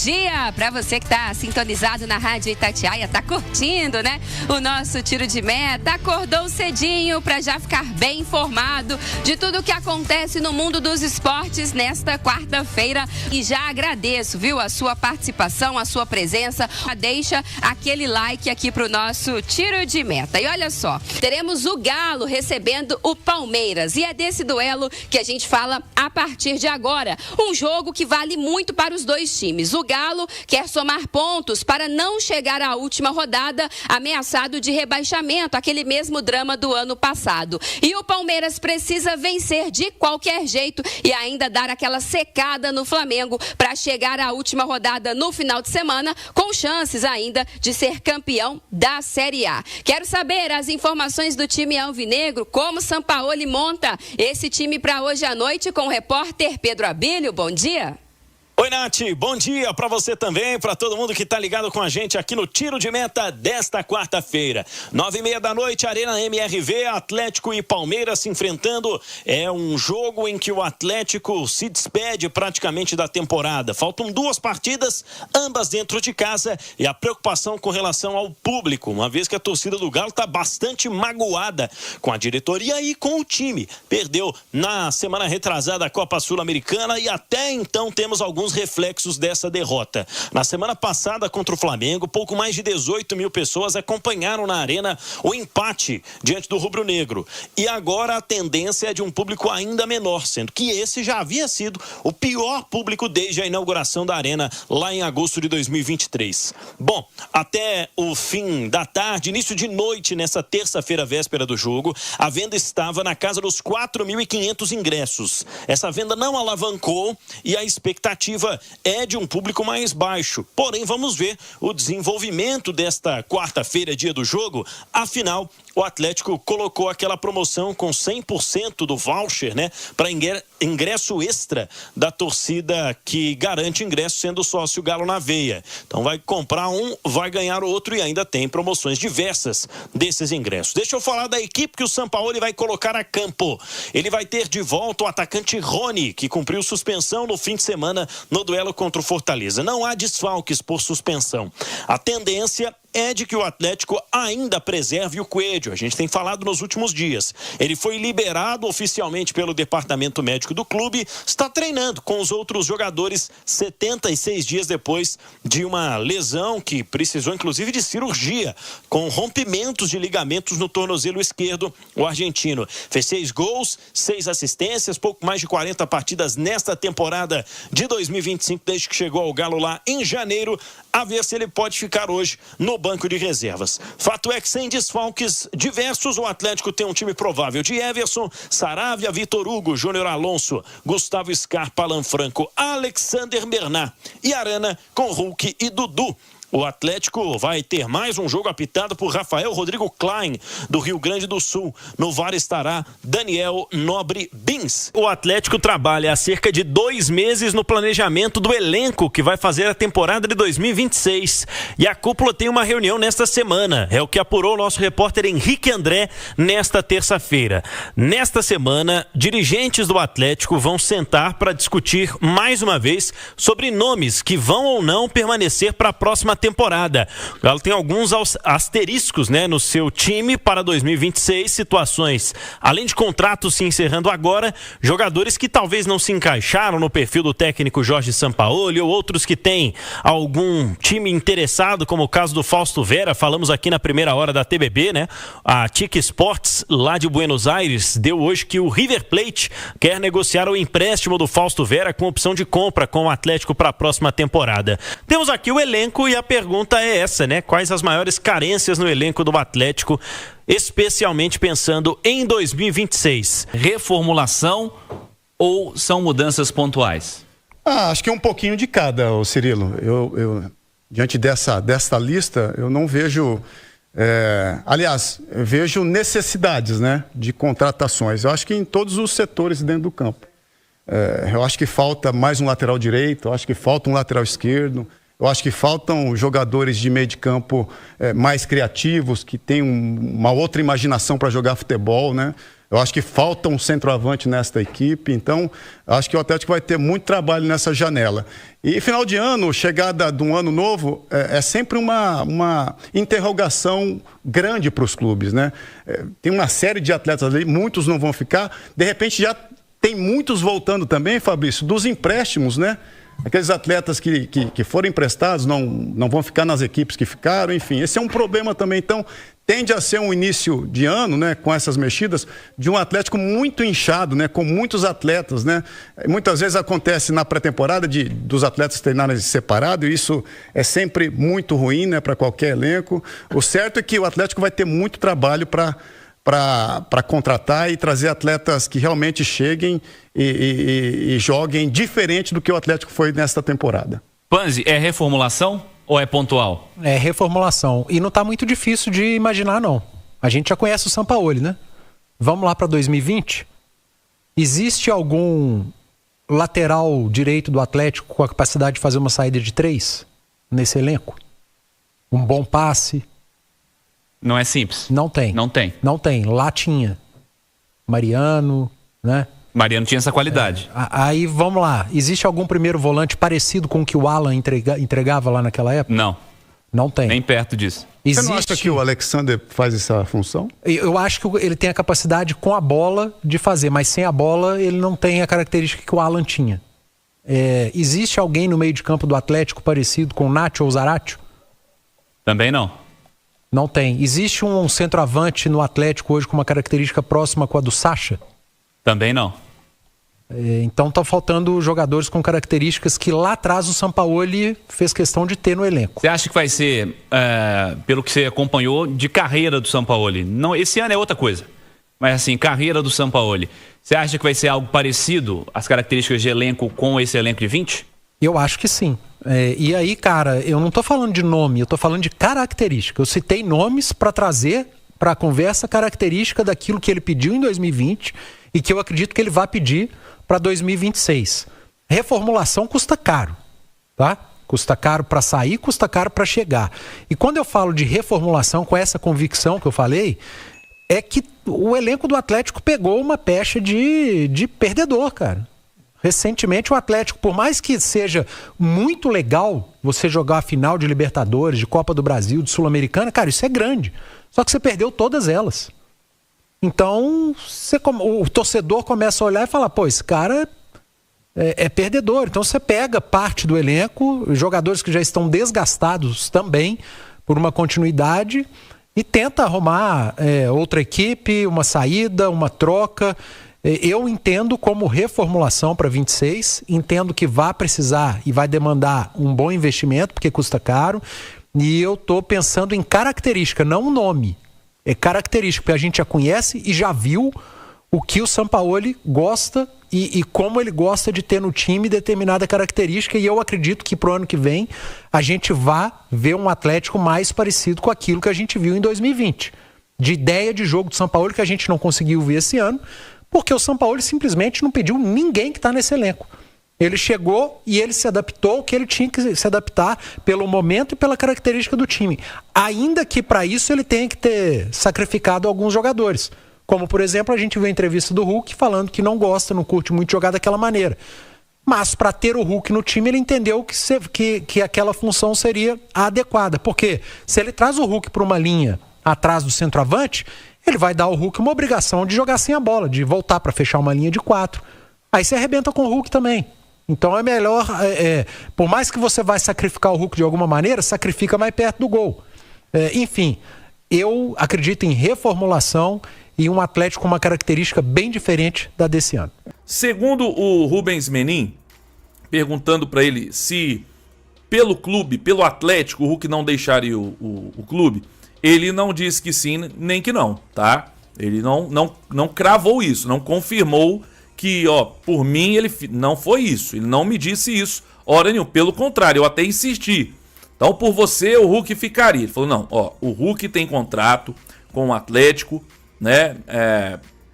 dia para você que está sintonizado na Rádio Itatiaia, tá curtindo, né? O nosso tiro de meta, acordou cedinho para já ficar bem informado de tudo o que acontece no mundo dos esportes nesta quarta-feira. E já agradeço, viu, a sua participação, a sua presença. Deixa aquele like aqui pro nosso tiro de meta. E olha só, teremos o Galo recebendo o Palmeiras. E é desse duelo que a gente fala a partir de agora. Um jogo que vale muito para os dois times. O Galo quer somar pontos para não chegar à última rodada ameaçado de rebaixamento, aquele mesmo drama do ano passado. E o Palmeiras precisa vencer de qualquer jeito e ainda dar aquela secada no Flamengo para chegar à última rodada no final de semana, com chances ainda de ser campeão da Série A. Quero saber as informações do time alvinegro, como Sampaoli monta esse time para hoje à noite com o repórter Pedro Abílio. Bom dia. Oi, Nath, bom dia para você também, para todo mundo que tá ligado com a gente aqui no Tiro de Meta desta quarta-feira. 9h30 da noite, Arena MRV, Atlético e Palmeiras se enfrentando. É um jogo em que o Atlético se despede praticamente da temporada. Faltam 2 partidas, ambas dentro de casa, e a preocupação com relação ao público, uma vez que a torcida do Galo tá bastante magoada com a diretoria e com o time. Perdeu na semana retrasada a Copa Sul-Americana e até então temos alguns reflexos dessa derrota. Na semana passada contra o Flamengo, pouco mais de 18 mil pessoas acompanharam na arena o empate diante do rubro-negro. E agora a tendência é de um público ainda menor, sendo que esse já havia sido o pior público desde a inauguração da arena lá em agosto de 2023. Bom, até o fim da tarde, início de noite, nessa terça-feira, véspera do jogo, a venda estava na casa dos 4.500 ingressos. Essa venda não alavancou e a expectativa é de um público mais baixo. Porém, vamos ver o desenvolvimento desta quarta-feira, dia do jogo. Afinal, o Atlético colocou aquela promoção com 100% do voucher, né, para ingresso extra da torcida que garante ingresso sendo sócio Galo na veia. Então vai comprar um, vai ganhar o outro e ainda tem promoções diversas desses ingressos. Deixa eu falar da equipe que o Sampaoli vai colocar a campo. Ele vai ter de volta o atacante Rony, que cumpriu suspensão no fim de semana no duelo contra o Fortaleza. Não há desfalques por suspensão. A tendência é de que o Atlético ainda preserve o Coelho. A gente tem falado nos últimos dias. Ele foi liberado oficialmente pelo departamento médico do clube, está treinando com os outros jogadores 76 dias depois de uma lesão que precisou inclusive de cirurgia, com rompimentos de ligamentos no tornozelo esquerdo. O argentino fez 6 gols, 6 assistências, pouco mais de 40 partidas nesta temporada de 2025, desde que chegou ao Galo lá em janeiro. A ver se ele pode ficar hoje no banco de reservas. Fato é que sem desfalques diversos, o Atlético tem um time provável de Everson, Saravia, Vitor Hugo, Júnior Alonso, Gustavo Scarpa, Alan Franco, Alexander Bernat e Arana com Hulk e Dudu. O Atlético vai ter mais um jogo apitado por Rafael Rodrigo Klein, do Rio Grande do Sul. No VAR estará Daniel Nobre Bins. O Atlético trabalha há cerca de 2 meses no planejamento do elenco que vai fazer a temporada de 2026. E a cúpula tem uma reunião nesta semana. É o que apurou o nosso repórter Henrique André nesta terça-feira. Nesta semana, dirigentes do Atlético vão sentar para discutir mais uma vez sobre nomes que vão ou não permanecer para a próxima temporada. O Galo tem alguns asteriscos, né, no seu time para 2026, situações, além de contratos se encerrando agora, jogadores que talvez não se encaixaram no perfil do técnico Jorge Sampaoli, ou outros que têm algum time interessado, como o caso do Fausto Vera. Falamos aqui na primeira hora da TBB, né? A TIC Sports, lá de Buenos Aires, deu hoje que o River Plate quer negociar o empréstimo do Fausto Vera com opção de compra com o Atlético para a próxima temporada. Temos aqui o elenco e a pergunta é essa, né? Quais as maiores carências no elenco do Atlético, especialmente pensando em 2026? Reformulação ou são mudanças pontuais? Acho que é um pouquinho de cada, Cirilo. Eu diante desta lista, eu não vejo... aliás, eu vejo necessidades, né, de contratações. Eu acho que em todos os setores dentro do campo. Eu acho que falta mais um lateral direito, eu acho que falta um lateral esquerdo. Eu acho que faltam jogadores de meio de campo mais criativos, que têm uma outra imaginação para jogar futebol, né? Eu acho que falta um centroavante nesta equipe, então acho que o Atlético vai ter muito trabalho nessa janela. E final de ano, chegada de um ano novo, é sempre uma interrogação grande para os clubes, né? Tem uma série de atletas ali, muitos não vão ficar, de repente já tem muitos voltando também, Fabrício, dos empréstimos, né? Aqueles atletas que foram emprestados não vão ficar nas equipes que ficaram, enfim, esse é um problema também. Então, tende a ser um início de ano, né, com essas mexidas, de um Atlético muito inchado, né, com muitos atletas, né? Muitas vezes acontece na pré-temporada dos atletas treinarem separado, e isso é sempre muito ruim, né, para qualquer elenco. O certo é que o Atlético vai ter muito trabalho para contratar e trazer atletas que realmente cheguem e joguem diferente do que o Atlético foi nesta temporada. Panzi, é reformulação ou é pontual? É reformulação. E não está muito difícil de imaginar, não. A gente já conhece o Sampaoli, né? Vamos lá para 2020? Existe algum lateral direito do Atlético com a capacidade de fazer uma saída de 3 nesse elenco? Um bom passe? Não é simples. Não tem. Não tem. Não tem. Lá tinha. Mariano, né? Mariano tinha essa qualidade. Aí, vamos lá. Existe algum primeiro volante parecido com o que o Alan entregava lá naquela época? Não. Não tem. Nem perto disso. Existe... Você não acha que o Alexander faz essa função? Eu acho que ele tem a capacidade com a bola de fazer, mas sem a bola ele não tem a característica que o Alan tinha. Existe alguém no meio de campo do Atlético parecido com o Nacho ou o Zaratio? Também não. Não tem. Existe um centroavante no Atlético hoje com uma característica próxima com a do Sacha? Também não. Então tá faltando jogadores com características que lá atrás o Sampaoli fez questão de ter no elenco. Você acha que vai ser, pelo que você acompanhou, de carreira do Sampaoli? Não, esse ano é outra coisa. Mas assim, carreira do Sampaoli. Você acha que vai ser algo parecido, as características de elenco com esse elenco de 20? Eu acho que sim. E aí, cara, eu não tô falando de nome, eu tô falando de característica. Eu citei nomes para trazer para a conversa característica daquilo que ele pediu em 2020 e que eu acredito que ele vai pedir para 2026. Reformulação custa caro, tá? Custa caro para sair, custa caro para chegar. E quando eu falo de reformulação com essa convicção que eu falei, é que o elenco do Atlético pegou uma pecha de perdedor, cara. Recentemente o Atlético, por mais que seja muito legal você jogar a final de Libertadores, de Copa do Brasil, de Sul-Americana, cara, isso é grande. Só que você perdeu todas elas. Então, o torcedor começa a olhar e falar, pô, esse cara é perdedor. Então você pega parte do elenco, jogadores que já estão desgastados também por uma continuidade e tenta arrumar outra equipe, uma saída, uma troca. Eu entendo como reformulação para 26, entendo que vai precisar e vai demandar um bom investimento, porque custa caro, e eu estou pensando em característica, não o nome. É característica, porque a gente já conhece e já viu o que o Sampaoli gosta e como ele gosta de ter no time determinada característica, e eu acredito que pro ano que vem a gente vai ver um Atlético mais parecido com aquilo que a gente viu em 2020. De ideia de jogo do Sampaoli que a gente não conseguiu ver esse ano, porque o Sampaoli simplesmente não pediu ninguém que está nesse elenco. Ele chegou e ele se adaptou ao que ele tinha que se adaptar pelo momento e pela característica do time. Ainda que para isso ele tenha que ter sacrificado alguns jogadores. Como, por exemplo, a gente viu a entrevista do Hulk falando que não gosta, não curte muito jogar daquela maneira. Mas para ter o Hulk no time, ele entendeu que aquela função seria a adequada. Porque se ele traz o Hulk para uma linha atrás do centroavante, ele vai dar ao Hulk uma obrigação de jogar sem a bola, de voltar para fechar uma linha de 4. Aí você arrebenta com o Hulk também. Então é melhor, por mais que você vai sacrificar o Hulk de alguma maneira, sacrifica mais perto do gol. Enfim, eu acredito em reformulação e um Atlético com uma característica bem diferente da desse ano. Segundo o Rubens Menin, perguntando para ele se pelo clube, pelo Atlético, o Hulk não deixaria o clube, ele não disse que sim, nem que não, tá? Ele não cravou isso, não confirmou que, por mim, ele não foi isso. Ele não me disse isso, hora nenhuma. Pelo contrário, eu até insisti. Então, por você, o Hulk ficaria. Ele falou, não, o Hulk tem contrato com o Atlético, né?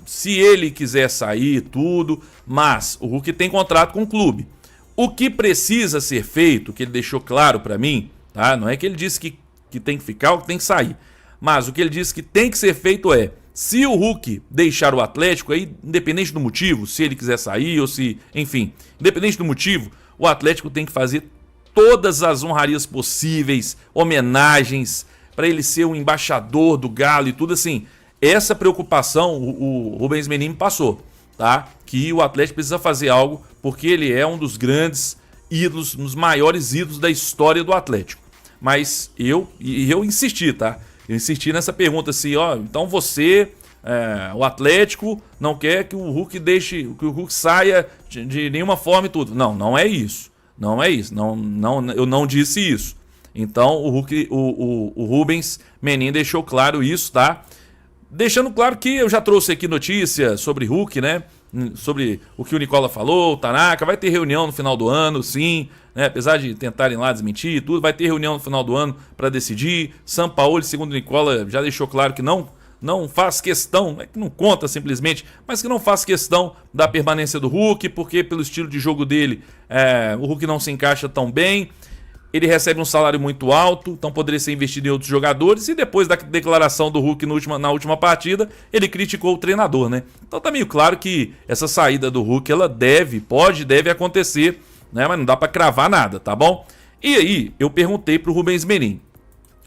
Se ele quiser sair, tudo, mas o Hulk tem contrato com o clube. O que precisa ser feito, que ele deixou claro pra mim, tá? Não é que ele disse que tem que ficar ou que tem que sair. Mas o que ele disse que tem que ser feito Se o Hulk deixar o Atlético, aí, independente do motivo, se ele quiser sair ou se, enfim, independente do motivo, o Atlético tem que fazer todas as honrarias possíveis, homenagens, para ele ser o embaixador do Galo e tudo assim. Essa preocupação o Rubens Menin passou, tá? Que o Atlético precisa fazer algo, porque ele é um dos grandes ídolos, um dos maiores ídolos da história do Atlético. Mas eu insisti, tá? Eu insisti nessa pergunta assim, ó, então o Atlético não quer que o Hulk que o Hulk saia de nenhuma forma e tudo. Não, não é isso. Não é isso. Não, eu não disse isso. Então o Rubens Menin deixou claro isso, tá? Deixando claro que eu já trouxe aqui notícia sobre Hulk, né? Sobre o que o Nicola falou, o Tanaka, vai ter reunião no final do ano, sim, né? Apesar de tentarem lá desmentir e tudo, vai ter reunião no final do ano para decidir. Sampaoli, segundo o Nicola, já deixou claro que não faz questão, é que não conta simplesmente, mas que não faz questão da permanência do Hulk, porque pelo estilo de jogo dele, o Hulk não se encaixa tão bem. Ele recebe um salário muito alto, então poderia ser investido em outros jogadores. E depois da declaração do Hulk na última partida, ele criticou o treinador, né? Então tá meio claro que essa saída do Hulk, ela deve acontecer, né? Mas não dá pra cravar nada, tá bom? E aí, eu perguntei pro Rubens Menin.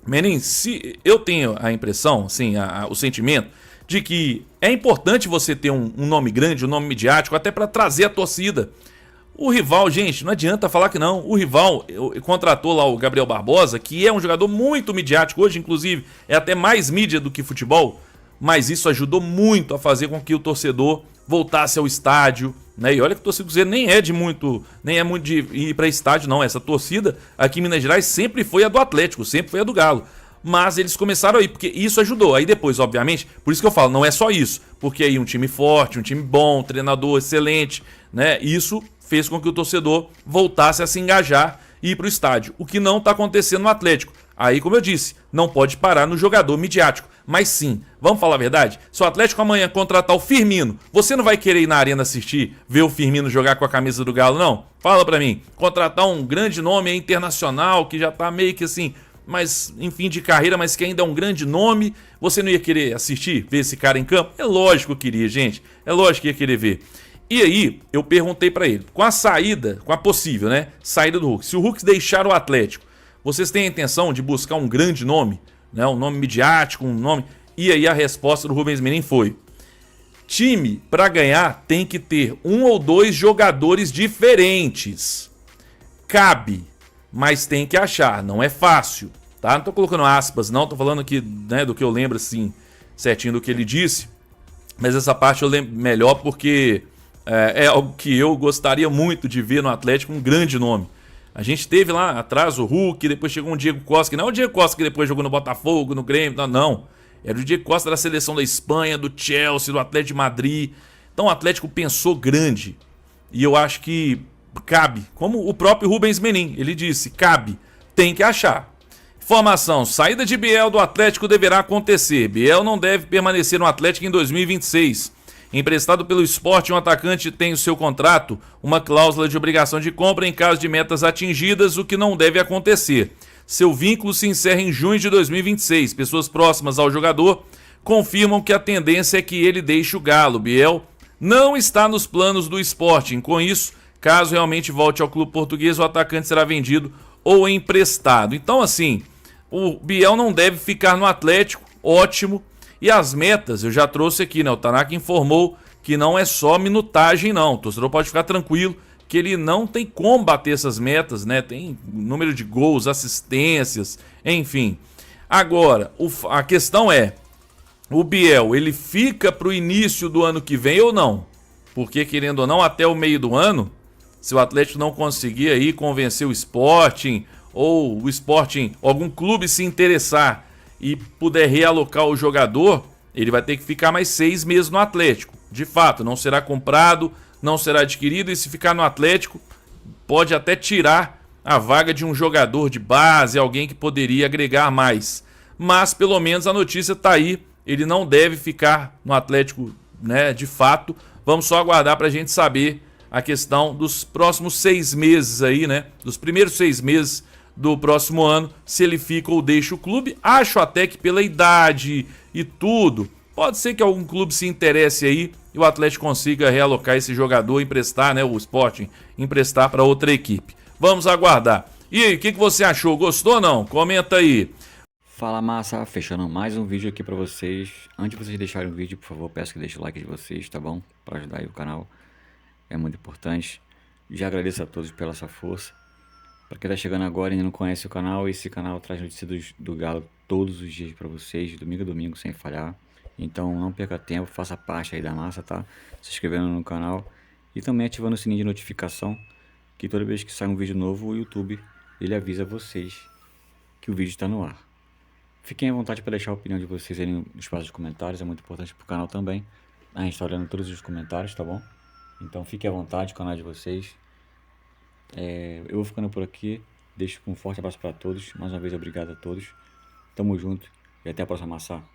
Menin, se eu tenho a impressão, assim, o sentimento de que é importante você ter um nome grande, um nome midiático, até pra trazer a torcida. O rival, gente, não adianta falar que não. O rival contratou lá o Gabriel Barbosa, que é um jogador muito midiático. Hoje, inclusive, é até mais mídia do que futebol. Mas isso ajudou muito a fazer com que o torcedor voltasse ao estádio, né? E olha que o torcedor do Cruzeiro nem é muito de ir para estádio, não. Essa torcida aqui em Minas Gerais sempre foi a do Atlético, sempre foi a do Galo. Mas eles começaram aí, porque isso ajudou. Aí depois, obviamente, por isso que eu falo, não é só isso. Porque aí um time forte, um time bom, um treinador excelente, né? Isso fez com que o torcedor voltasse a se engajar e ir para o estádio. O que não está acontecendo no Atlético. Aí, como eu disse, não pode parar no jogador midiático. Mas sim, vamos falar a verdade? Se o Atlético amanhã contratar o Firmino, você não vai querer ir na arena assistir, ver o Firmino jogar com a camisa do Galo, não? Fala pra mim. Contratar um grande nome internacional, que já tá meio que assim, mas em fim de carreira, mas que ainda é um grande nome, você não ia querer assistir, ver esse cara em campo? É lógico que iria, gente. É lógico que ia querer ver. E aí, eu perguntei pra ele, com a possível, né, saída do Hulk, se o Hulk deixar o Atlético, vocês têm a intenção de buscar um grande nome, né, um nome midiático, um nome... E aí a resposta do Rubens Menin foi: time, pra ganhar, tem que ter 1 ou 2 jogadores diferentes. Cabe, mas tem que achar, não é fácil, tá? Não tô colocando aspas, não, tô falando aqui, né, do que eu lembro, assim, certinho do que ele disse, mas essa parte eu lembro melhor porque... é algo que eu gostaria muito de ver no Atlético, um grande nome. A gente teve lá atrás o Hulk, depois chegou um Diego Costa, que não é o Diego Costa que depois jogou no Botafogo, no Grêmio, não. Era o Diego Costa da seleção da Espanha, do Chelsea, do Atlético de Madrid. Então o Atlético pensou grande. E eu acho que cabe, como o próprio Rubens Menin, ele disse, cabe, tem que achar. Informação, saída de Biel do Atlético deverá acontecer. Biel não deve permanecer no Atlético em 2026. Emprestado pelo Sport, um atacante tem o seu contrato uma cláusula de obrigação de compra em caso de metas atingidas, o que não deve acontecer. Seu vínculo se encerra em junho de 2026. Pessoas próximas ao jogador confirmam que a tendência é que ele deixe o Galo. Biel não está nos planos do Sporting. Com isso, caso realmente volte ao clube português, o atacante será vendido ou emprestado. Então, assim, o Biel não deve ficar no Atlético, ótimo. E as metas, eu já trouxe aqui, né? O Tanaka informou que não é só minutagem, não. O torcedor pode ficar tranquilo que ele não tem como bater essas metas, né? Tem número de gols, assistências, enfim. Agora, a questão é, o Biel, ele fica para o início do ano que vem ou não? Porque, querendo ou não, até o meio do ano, se o Atlético não conseguir aí convencer o Sporting, ou o Sporting, algum clube se interessar e puder realocar o jogador, ele vai ter que ficar mais 6 meses no Atlético. De fato, não será comprado, não será adquirido, e se ficar no Atlético, pode até tirar a vaga de um jogador de base, alguém que poderia agregar mais. Mas, pelo menos, a notícia está aí, ele não deve ficar no Atlético, né, de fato. Vamos só aguardar para a gente saber a questão dos próximos 6 meses aí, né, dos primeiros 6 meses do próximo ano, se ele fica ou deixa o clube. Acho até que pela idade e tudo, Pode ser que algum clube se interesse aí e o Atlético consiga realocar esse jogador, emprestar, né, o Sporting, emprestar para outra equipe. Vamos aguardar. E aí, o que você achou? Gostou ou não? Comenta aí. Fala, massa, fechando mais um vídeo aqui pra vocês. Antes de vocês deixarem o vídeo, por favor, peço que deixem o like de vocês, tá bom? Pra ajudar aí o canal, é muito importante. Já agradeço a todos pela essa força. Pra quem tá chegando agora e ainda não conhece o canal, esse canal traz notícias do Galo todos os dias pra vocês, de domingo a domingo, sem falhar. Então não perca tempo, faça parte aí da massa, tá? Se inscrevendo no canal e também ativando o sininho de notificação, que toda vez que sai um vídeo novo, o YouTube ele avisa vocês que o vídeo está no ar. Fiquem à vontade para deixar a opinião de vocês aí no espaço de comentários, é muito importante para o canal também. A gente está olhando todos os comentários, tá bom? Então fiquem à vontade, o canal é de vocês. Eu vou ficando por aqui, deixo um forte abraço para todos. Mais uma vez, obrigado a todos. Tamo junto e até a próxima, massa.